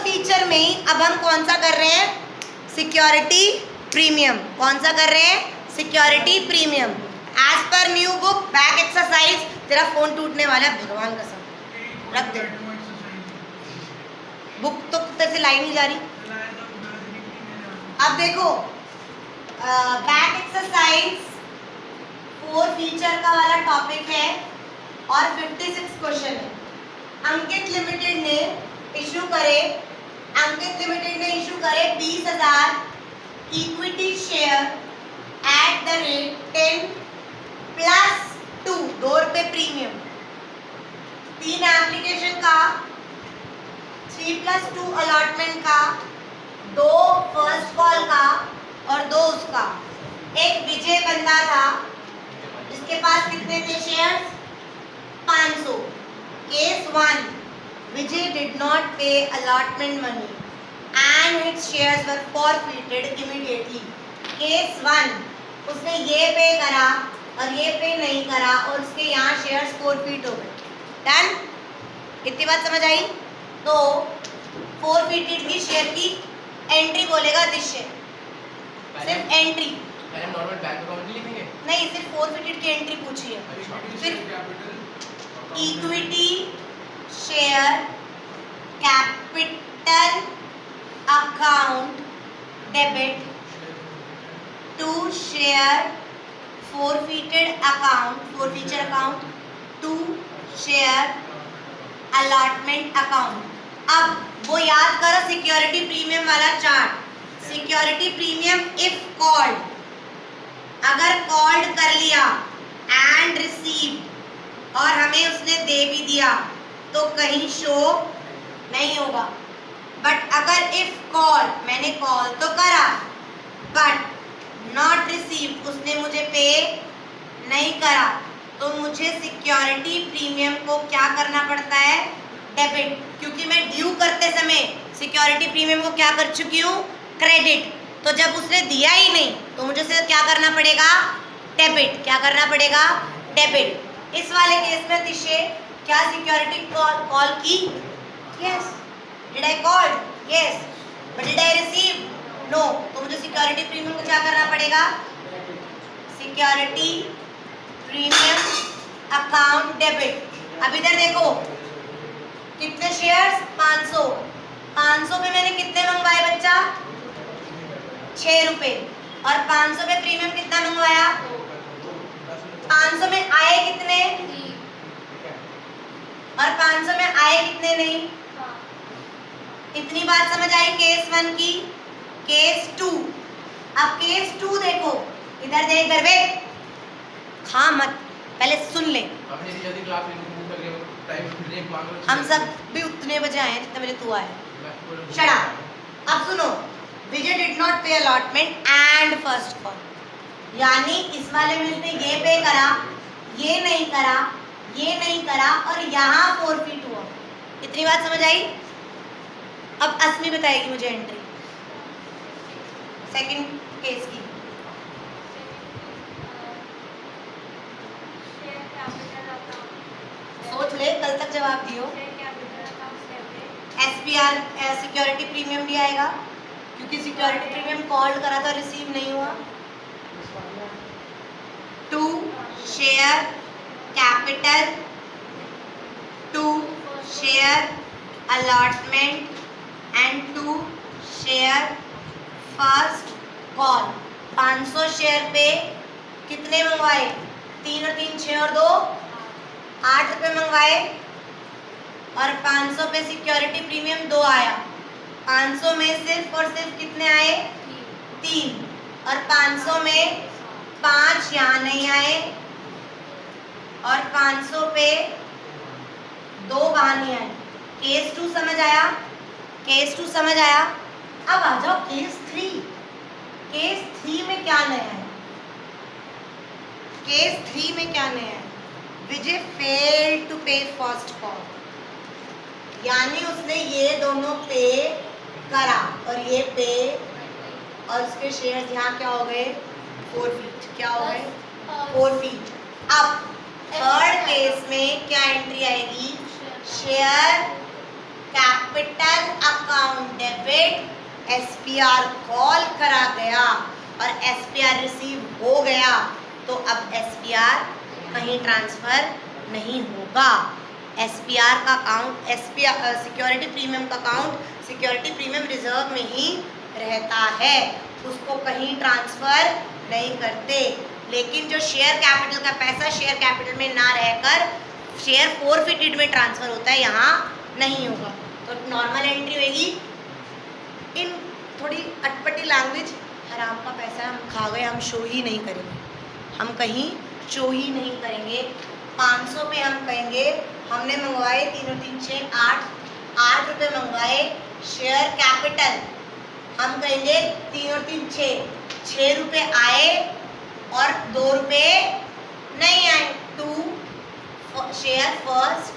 Feature में ही अब हम कौन सा कर रहे हैं, सिक्योरिटी प्रीमियम। कौन सा कर रहे हैं, security premium. As per new book back exercise. तेरा फोन टूटने वाला है भगवान कसम, रख दे बुक, तो तेरे से लाइन नहीं जा रही। अब देखो बैक एक्सरसाइज 4 फीचर का वाला टॉपिक है और 56 क्वेश्चन है। अंकित लिमिटेड ने इशू करे 20,000 equity share at the rate 10 plus 2 रुपए प्रीमियम। 3 एप्लीकेशन का, 3+2 अलॉटमेंट का, 2 फर्स्ट कॉल का और 2 उसका। एक विजय बंदा था जिसके पास कितने थे shares, 500। Case 1, Vijay did not pay allotment money and its shares were forfeited immediately. Case 1, उसने ये पे करा और ये पे नहीं करा और उसके यहाँ शेयर्स forfeit हो गए। डन? कितनी बात समझ आई? तो forfeited की शेयर की एंट्री बोलेगा दिस शेयर, सिर्फ एंट्री। पहले नॉर्मल बैंक अकाउंट लिखेंगे? नहीं, सिर्फ forfeited की एंट्री पूछी है। सिर्फ equity share capital account debit to share forfeited account, forfeiture account to share allotment account. अब वो याद करो सिक्योरिटी प्रीमियम वाला चार्ट। सिक्योरिटी प्रीमियम इफ कॉल्ड, अगर कॉल्ड कर लिया एंड रिसीव और हमें उसने दे भी दिया तो कहीं शो नहीं होगा। बट अगर इफ कॉल, मैंने कॉल तो करा बट नॉट रिसीव, उसने मुझे पे नहीं करा, तो मुझे सिक्योरिटी प्रीमियम को क्या करना पड़ता है, डेबिट। क्योंकि मैं ड्यू करते समय सिक्योरिटी प्रीमियम को क्या कर चुकी हूँ, क्रेडिट। तो जब उसने दिया ही नहीं तो मुझे उसे क्या करना पड़ेगा, डेबिट। क्या करना पड़ेगा, डेबिट। इस वाले केस में तिशे क्या सिक्योरिटी कॉल की, yes. Did I call, yes. But did I receive, no. तो मुझे सिक्योरिटी प्रीमियम को क्या करना पड़ेगा, सिक्योरिटी प्रीमियम अकाउंट डेबिट। अब इधर देखो कितने शेयर्स, 500। 500 पे मैंने कितने मंगवाए बच्चा, 6 रुपए। और 500 पे प्रीमियम कितना मंगवाया, 500 में आए कितने, और 500 में आए कितने नहीं। इतनी बात समझ आई केस 1 की। केस 2, अब केस 2 देखो, इधर देख दरवे, हाँ मत, पहले सुन ले। हम सब भी उतने बजे आए जितने बजे तू आए। Shut up. अब सुनो, विजय डिड नॉट पे अलॉटमेंट एंड फर्स्ट कॉल, यानी इस वाले में उसने ये पे करा, ये नहीं करा, ये नहीं करा और यहाँ forfeit हुआ। इतनी बात समझ आई? अब अस्मी बताएगी मुझे एंट्री सेकंड केस की। सोच ले, कल तक जवाब दियो। SPR सिक्योरिटी प्रीमियम भी आएगा क्योंकि सिक्योरिटी प्रीमियम कॉल करा था, रिसीव नहीं हुआ। 2 share capital to share allotment and 2 share first call. 500 share पे कितने मंगवाए, 3 और 3 6 और 2 8 रुपए मंगवाए और 500 पे सिक्योरिटी प्रीमियम 2 आया। 500 में सिर्फ और सिर्फ कितने आए, 3। और 500 में 5 यहाँ नहीं आए और 500 पे 2 वहाँ नहीं आए। केस 2 समझ आया, केस 2 समझ आया। अब आ जाओ केस 3। केस 3 में क्या नया है, केस 3 में क्या नया है, विजय फेल्ड टू पे फर्स्ट कॉल, यानी उसने ये दोनों पे करा और ये पे और उसके शेयर यहाँ क्या हो गए, forfeit। क्या हो गए, forfeit। अब थर्ड केस में क्या एंट्री आएगी, share capital account account debit SPR call करा गया और SPR रिसीव हो गया तो अब SPR कहीं ट्रांसफर नहीं होगा। SPR का अकाउंट सिक्योरिटी प्रीमियम का अकाउंट सिक्योरिटी प्रीमियम रिजर्व में ही रहता है, उसको कहीं ट्रांसफर नहीं करते। लेकिन जो शेयर कैपिटल का पैसा शेयर कैपिटल में ना रहकर शेयर फोरफिटेड में ट्रांसफर होता है, यहाँ नहीं होगा। तो नॉर्मल एंट्री होगी। इन थोड़ी अटपटी लैंग्वेज, हराम का पैसा हम खा गए, हम शो ही नहीं करेंगे, हम कहीं शो ही नहीं करेंगे। 500 पे हम कहेंगे हमने मंगवाए 3 और 3 6 8 रुपये मंगवाए शेयर कैपिटल, हम कहेंगे 3 और 3 6 रुपये आए और 2 रुपये नहीं आए। 2 शेयर फर्स्ट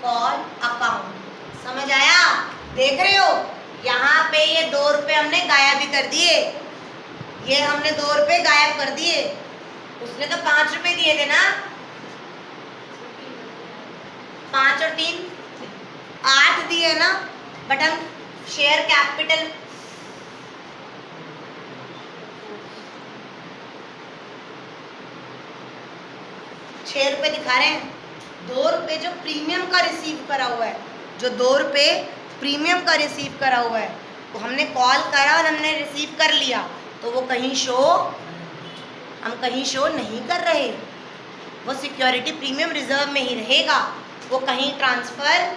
कॉल अकाउंट। समझ आया? देख रहे हो यहाँ पे ये 2 रुपये हमने गायब भी कर दिए, ये हमने 2 रुपये गायब कर दिए। उसने तो 5 रुपये दिए थे ना, 5 और 3 8 दिए ना, बट हम शेयर कैपिटल ₹6 दिखा रहे हैं। 2 रुपये जो प्रीमियम का रिसीव करा हुआ है, जो 2 रुपये प्रीमियम का रिसीव करा हुआ है, तो हमने कॉल करा और हमने रिसीव कर लिया, तो वो कहीं हम कहीं शो नहीं कर रहे, वो सिक्योरिटी प्रीमियम रिजर्व में ही रहेगा, वो कहीं ट्रांसफर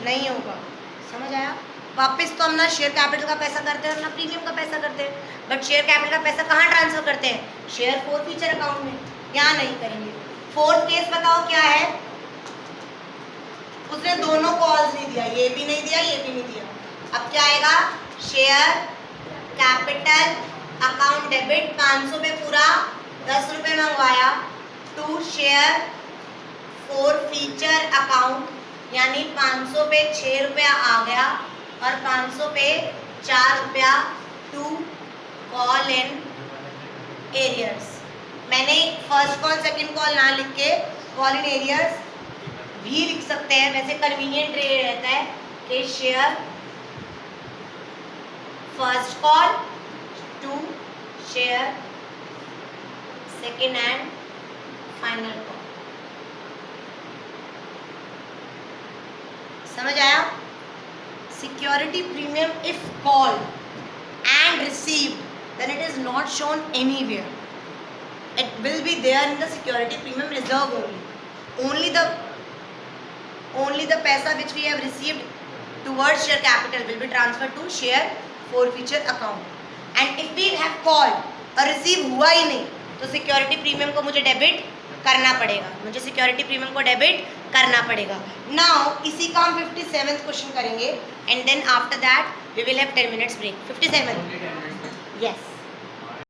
नहीं होगा। समझ आया? वापस तो हम ना शेयर कैपिटल का पैसा करते हैं ना प्रीमियम का पैसा करते हैं, बट शेयर कैपिटल का पैसा कहाँ ट्रांसफर करते हैं? शेयर फोरफीचर अकाउंट में, यहाँ नहीं करेंगे। फोर्थ केस बताओ क्या है? उसने दोनों कॉल्स नहीं दिया, ये भी नहीं दिया, ये भी नहीं दिया। अब क्या आएगा? शेयर कैपिटल अकाउंट डेबिट 500 पे पूरा 10 रुपये मंगवाया, टू शेयर फोरफीचर अकाउंट, यानी 500 पे 6 रुपया आ गया और 500 पे 4 रुपया टू कॉल इन एरियर्स। मैंने फर्स्ट कॉल सेकंड कॉल ना लिख के कॉल इन एरियर्स भी लिख सकते हैं, वैसे कन्वीनियंट रहता है कि share first call to share second and final call. समझ आया? Security premium if called and received then it is not shown anywhere, it will be there in the security premium reserve only the paisa which we have received towards share capital will be transferred to share forfeiture account, and if we have called और receive हुआ ही नहीं तो security premium को मुझे debit करना पड़ेगा, मुझे security premium को डेबिट करना पड़ेगा। नाउ इसी का हम 57th क्वेश्चन करेंगे and then after that we will have 10 minutes break. 57 yes